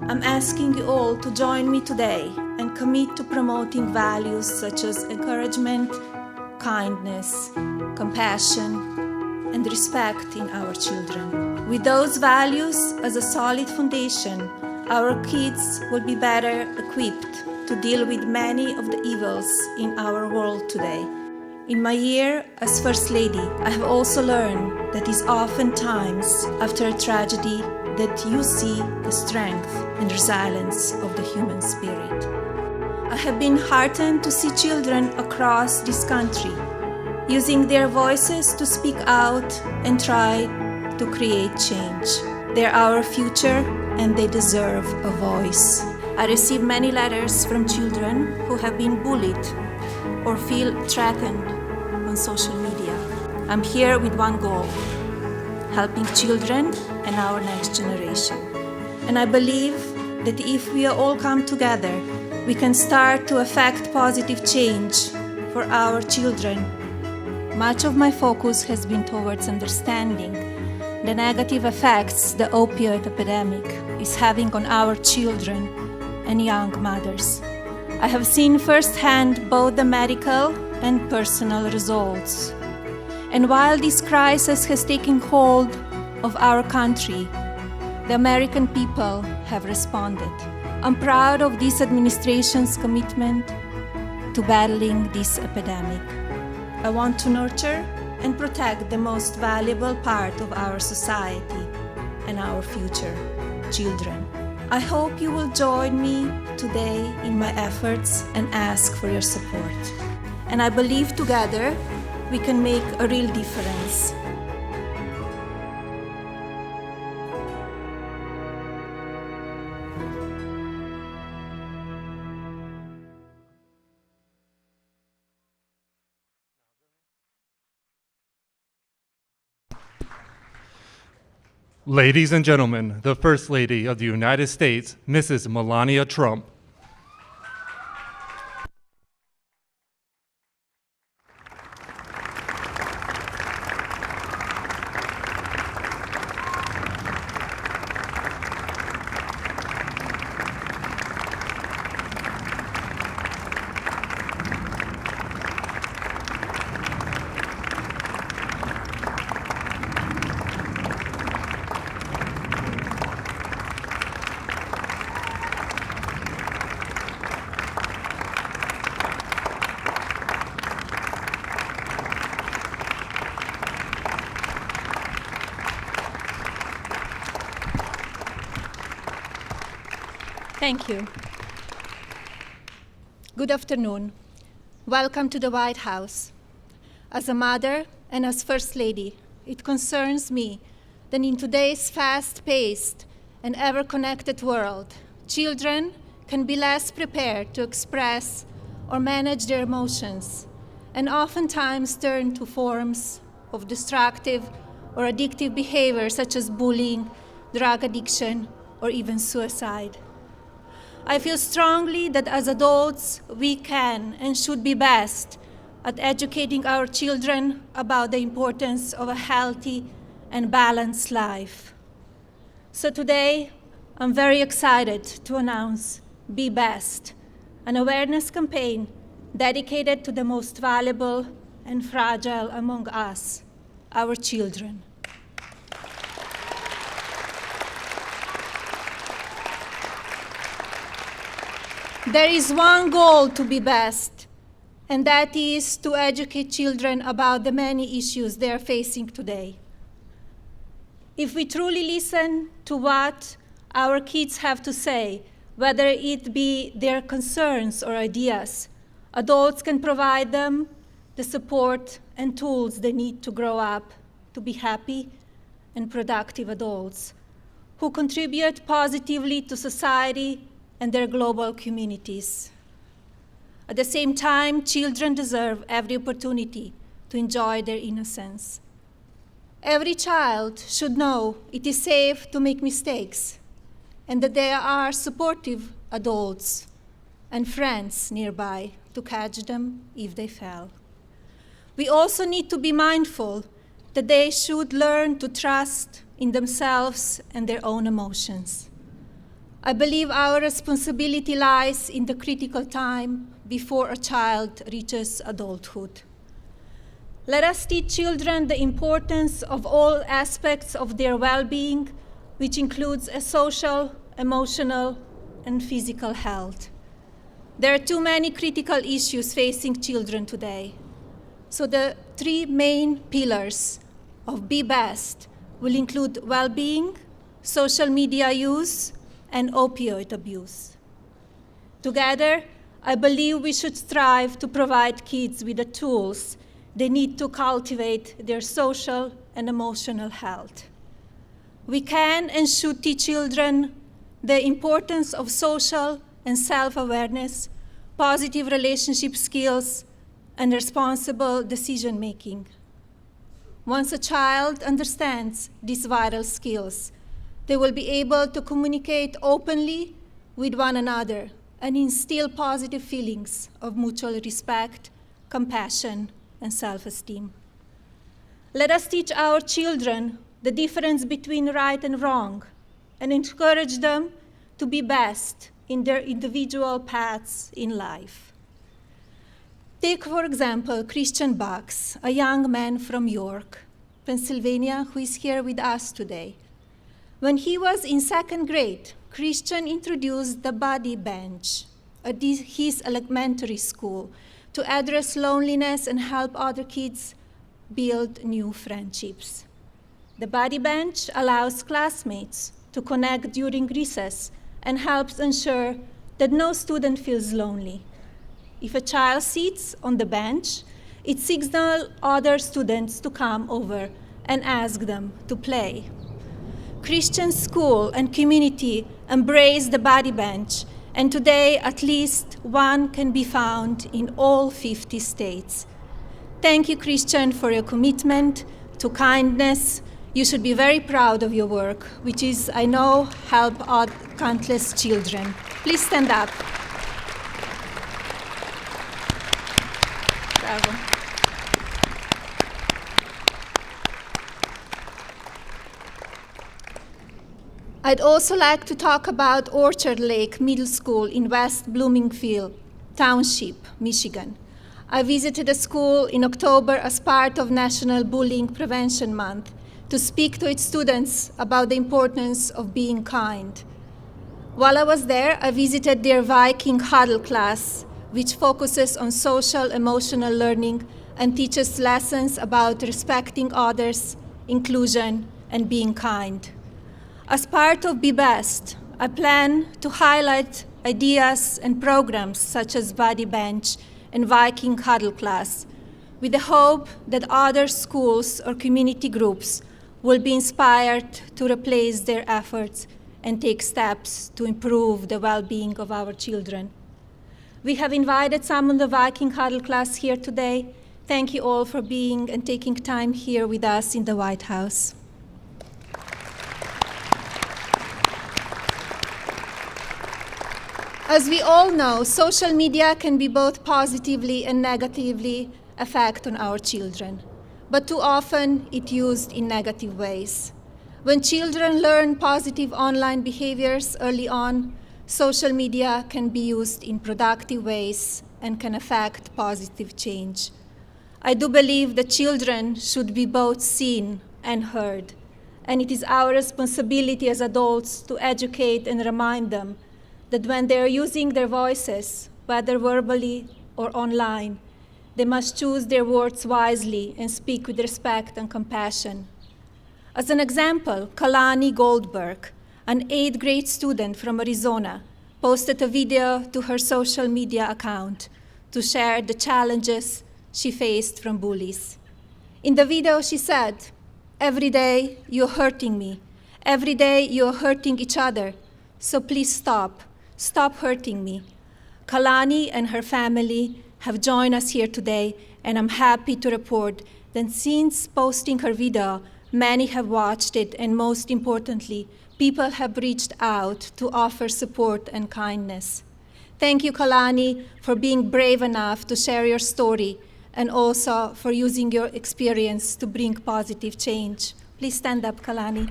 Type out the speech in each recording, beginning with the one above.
I'm asking you all to join me today and commit to promoting values such as encouragement, kindness, compassion, and respect in our children. With those values as a solid foundation, our kids will be better equipped to deal with many of the evils in our world today. In my year as First Lady, I have also learned that it's oftentimes after a tragedy that you see the strength and resilience of the human spirit. I have been heartened to see children across this country using their voices to speak out and try to create change. They're our future and they deserve a voice. I receive many letters from children who have been bullied or feel threatened on social media. I'm here with one goal: helping children and our next generation. And I believe that if we all come together, we can start to affect positive change for our children. Much of my focus has been towards understanding the negative effects the opioid epidemic is having on our children and young mothers. I have seen firsthand both the medical and personal results. And while this crisis has taken hold of our country, the American people have responded. I'm proud of this administration's commitment to battling this epidemic. I want to nurture and protect the most valuable part of our society and our future, children. I hope you will join me today in my efforts and ask for your support. And I believe together we can make a real difference. Ladies and gentlemen, the First Lady of the United States, Mrs. Melania Trump. Thank you. Good afternoon. Welcome to the White House. As a mother and as First Lady, it concerns me that in today's fast-paced and ever-connected world, children can be less prepared to express or manage their emotions and oftentimes turn to forms of destructive or addictive behavior such as bullying, drug addiction, or even suicide. I feel strongly that as adults, we can and should be best at educating our children about the importance of a healthy and balanced life. So today, I'm very excited to announce Be Best, an awareness campaign dedicated to the most valuable and fragile among us, our children. There is one goal to be best, and that is to educate children about the many issues they are facing today. If we truly listen to what our kids have to say, whether it be their concerns or ideas, adults can provide them the support and tools they need to grow up to be happy and productive adults who contribute positively to society and their global communities. At the same time, children deserve every opportunity to enjoy their innocence. Every child should know it is safe to make mistakes and that there are supportive adults and friends nearby to catch them if they fail. We also need to be mindful that they should learn to trust in themselves and their own emotions. I believe our responsibility lies in the critical time before a child reaches adulthood. Let us teach children the importance of all aspects of their well-being, which includes a social, emotional, and physical health. There are too many critical issues facing children today. So the three main pillars of Be Best will include well-being, social media use, and opioid abuse. Together, I believe we should strive to provide kids with the tools they need to cultivate their social and emotional health. We can and should teach children the importance of social and self-awareness, positive relationship skills, and responsible decision-making. Once a child understands these vital skills, they will be able to communicate openly with one another and instill positive feelings of mutual respect, compassion, and self-esteem. Let us teach our children the difference between right and wrong and encourage them to be best in their individual paths in life. Take, for example, Christian Bucks, a young man from York, Pennsylvania, who is here with us today. When he was in second grade, Christian introduced the Buddy Bench at his elementary school to address loneliness and help other kids build new friendships. The Buddy Bench allows classmates to connect during recess and helps ensure that no student feels lonely. If a child sits on the bench, it signals other students to come over and ask them to play. Christian school and community embrace the Buddy Bench, and today at least one can be found in all 50 states. Thank you, Christian, for your commitment to kindness. You should be very proud of your work, which is, I know, help countless children. Please stand up. Bravo. I'd also like to talk about Orchard Lake Middle School in West Bloomingfield Township, Michigan. I visited the school in October as part of National Bullying Prevention Month to speak to its students about the importance of being kind. While I was there, I visited their Viking Huddle class, which focuses on social emotional learning and teaches lessons about respecting others, inclusion, and being kind. As part of Be Best, I plan to highlight ideas and programs such as Buddy Bench and Viking Huddle class, with the hope that other schools or community groups will be inspired to replace their efforts and take steps to improve the well-being of our children. We have invited some of the Viking Huddle class here today. Thank you all for being and taking time here with us in the White House. As we all know, social media can be both positively and negatively affect on our children, but too often it's used in negative ways. When children learn positive online behaviors early on, social media can be used in productive ways and can affect positive change. I do believe that children should be both seen and heard, and it is our responsibility as adults to educate and remind them that when they are using their voices, whether verbally or online, they must choose their words wisely and speak with respect and compassion. As an example, Kalani Goldberg, an 8th grade student from Arizona, posted a video to her social media account to share the challenges she faced from bullies. In the video, she said, "Every day you're hurting me. Every day you're hurting each other. So please stop. Stop hurting me." Kalani and her family have joined us here today, and I'm happy to report that since posting her video, many have watched it, and most importantly, people have reached out to offer support and kindness. Thank you, Kalani, for being brave enough to share your story and also for using your experience to bring positive change. Please stand up, Kalani.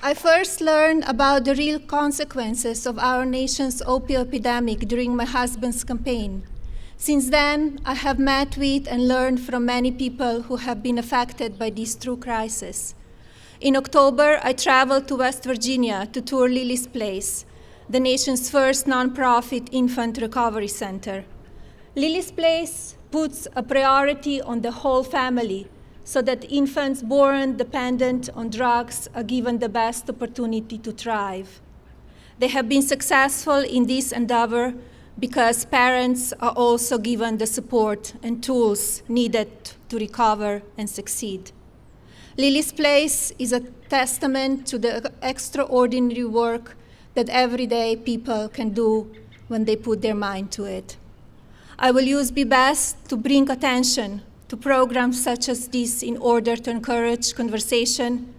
I first learned about the real consequences of our nation's opioid epidemic during my husband's campaign. Since then, I have met with and learned from many people who have been affected by this true crisis. In October, I traveled to West Virginia to tour Lily's Place, the nation's first nonprofit infant recovery center. Lily's Place puts a priority on the whole family so that infants born dependent on drugs are given the best opportunity to thrive. They have been successful in this endeavor because parents are also given the support and tools needed to recover and succeed. Lily's Place is a testament to the extraordinary work that everyday people can do when they put their mind to it. I will use my best to bring attention to programs such as this in order to encourage conversation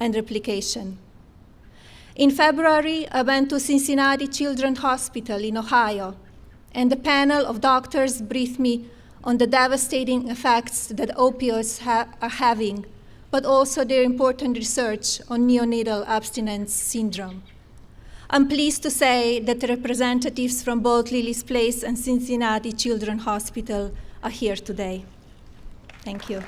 and replication. In February, I went to Cincinnati Children's Hospital in Ohio, and a panel of doctors briefed me on the devastating effects that opioids are having, but also their important research on neonatal abstinence syndrome. I'm pleased to say that representatives from both Lily's Place and Cincinnati Children's Hospital are here today. Thank you.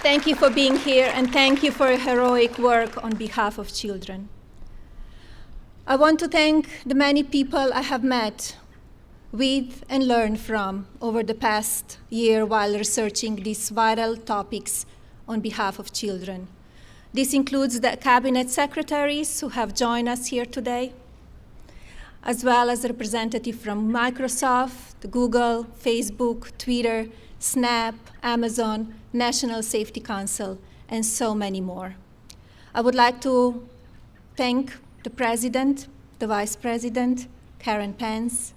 Thank you for being here, and thank you for your heroic work on behalf of children. I want to thank the many people I have met with and learned from over the past year while researching these vital topics on behalf of children. This includes the cabinet secretaries who have joined us here today, as well as representatives from Microsoft, Google, Facebook, Twitter, Snap, Amazon, National Safety Council, and so many more. I would like to thank the President, the Vice President, Karen Pence,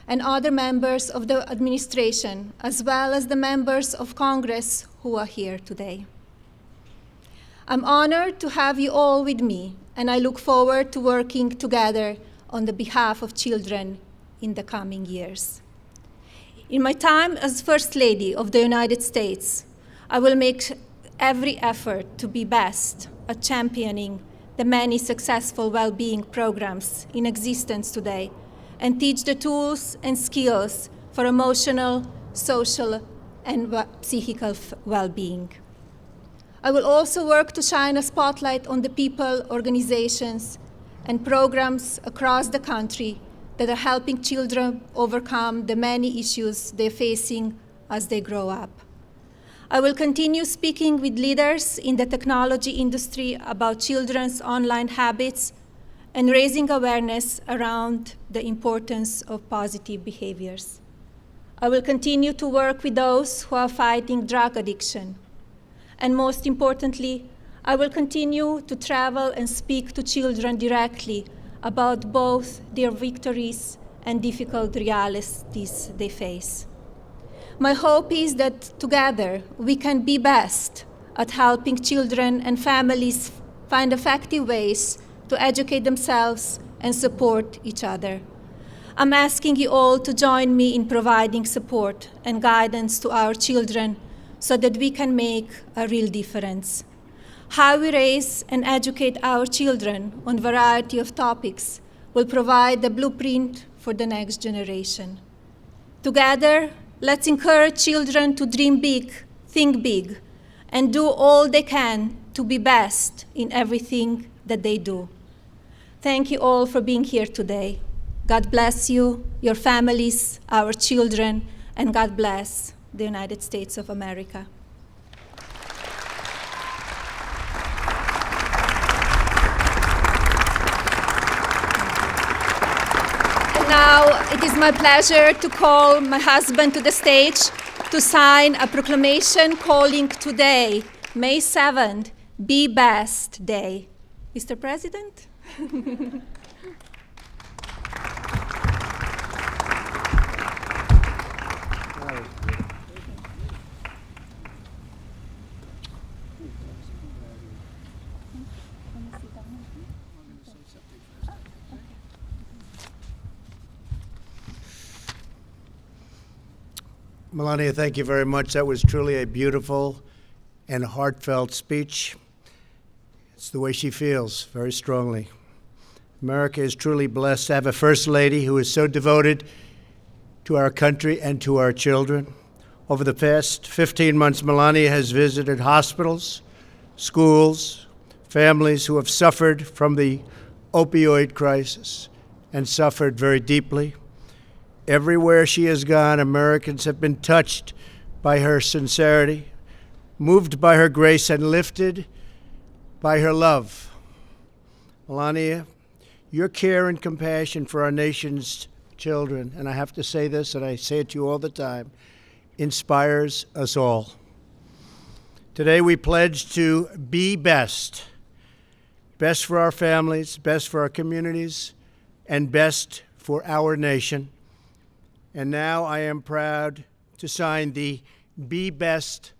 and other members of the administration, as well as the members of Congress who are here today. I'm honored to have you all with me, and I look forward to working together on the behalf of children in the coming years. In my time as First Lady of the United States, I will make every effort to be best at championing the many successful well-being programs in existence today and teach the tools and skills for emotional, social, and psychical well-being. I will also work to shine a spotlight on the people, organizations, and programs across the country that are helping children overcome the many issues they're facing as they grow up. I will continue speaking with leaders in the technology industry about children's online habits and raising awareness around the importance of positive behaviors. I will continue to work with those who are fighting drug addiction. And most importantly, I will continue to travel and speak to children directly about both their victories and difficult realities they face. My hope is that together we can be best at helping children and families find effective ways to educate themselves and support each other. I'm asking you all to join me in providing support and guidance to our children so that we can make a real difference. How we raise and educate our children on a variety of topics will provide the blueprint for the next generation. Together, let's encourage children to dream big, think big, and do all they can to be best in everything that they do. Thank you all for being here today. God bless you, your families, our children, and God bless the United States of America. And now it is my pleasure to call my husband to the stage to sign a proclamation calling today, May 7th, Be Best Day. Mr. President? Melania, thank you very much. That was truly a beautiful and heartfelt speech. It's the way she feels very strongly. America is truly blessed to have a First Lady who is so devoted to our country and to our children. Over the past 15 months, Melania has visited hospitals, schools, families who have suffered from the opioid crisis and suffered very deeply. Everywhere she has gone, Americans have been touched by her sincerity, moved by her grace, and lifted by her love. Melania, your care and compassion for our nation's children, and I have to say this, and I say it to you all the time, inspires us all. Today we pledge to be best. Best for our families, best for our communities, and best for our nation. And now I am proud to sign the Be Best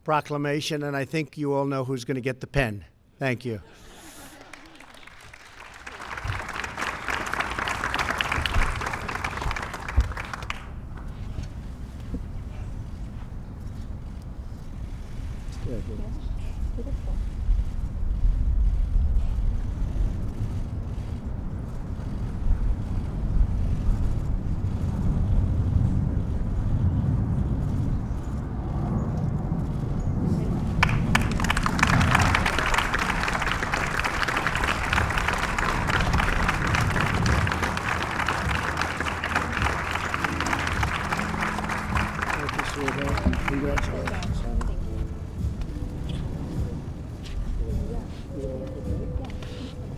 proclamation, and I think you all know who's going to get the pen. Thank you. Congratulations.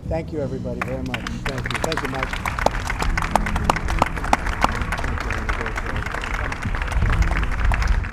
Thank you, everybody, very much. Thank you. Thank you, Mike.